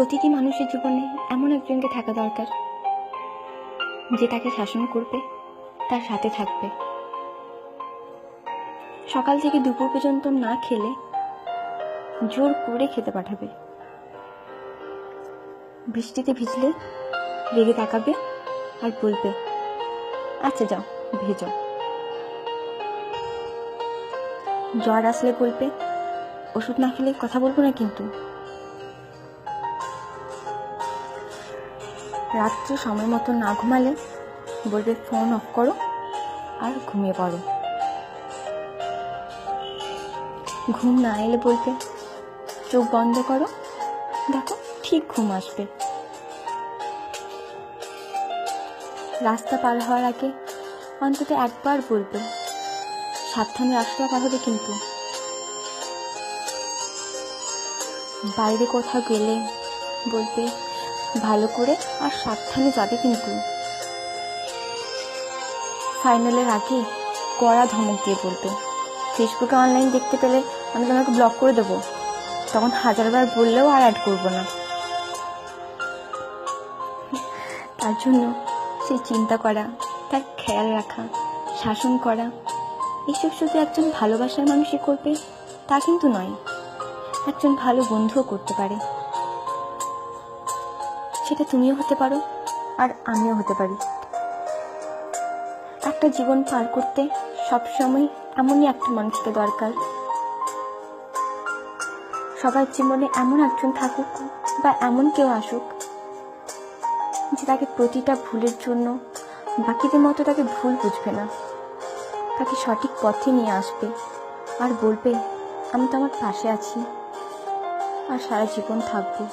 প্রতিটি মানুষের জীবনে এমন একজনকে থাকা দরকার যে তাকে শাসন করবে, তার সাথে থাকবে। সকাল থেকে দুপুর পর্যন্ত না খেলে জোর করে খেতে পাঠাবে। বৃষ্টিতে ভিজলে রেগে তাকাবে আর বলবে, আচ্ছা যাও ভেজো। জ্বর আসলে বলবে, ওষুধ না খেলে কথা বলবো না কিন্তু। রাত্রে সময় মতো না ঘুমালে বলবে, ফোন অফ করো আর ঘুমিয়ে পড়ো। ঘুম না এলে বলবে, চোখ বন্ধ করো, দেখো ঠিক ঘুম আসবে। রাস্তা পার হওয়ার আগে অন্তত একবার বলবে, সাবধানে রাস্তা পার হবে কিন্তু। বাইরে কোথাও গেলে বলবে, ভালো করে আর সাবধানে যাবে কিন্তু। ফাইনালের আগে কড়া ধমক দিয়ে বলবে, ফেসবুকে অনলাইন দেখতে পেলে আমি তোমাকে ব্লক করে দেবো। তখন হাজারবার বললেও আর অ্যাড করবো না। তার জন্য সে চিন্তা করা, তার খেয়াল রাখা, শাসন করা, এসব শুধু একজন ভালোবাসার মানুষই করবে তা কিন্তু নয়, একজন ভালো বন্ধুও করতে পারে। সেটা তুমিও হতে পারো আর আমিও হতে পারি। একটা জীবন পার করতে সবসময় এমনই একটা মানুষকে দরকার। সবার জীবনে এমন একজন থাকুক বা এমন কেউ আসুক যে তাকে প্রতিটা ভুলের জন্য বাকিদের মতো তাকে ভুল বুঝবে না, তাকে সঠিক পথে নিয়ে আসবে আর বলবে, আমি তো আমার পাশে আছি আর সারা জীবন থাকবো।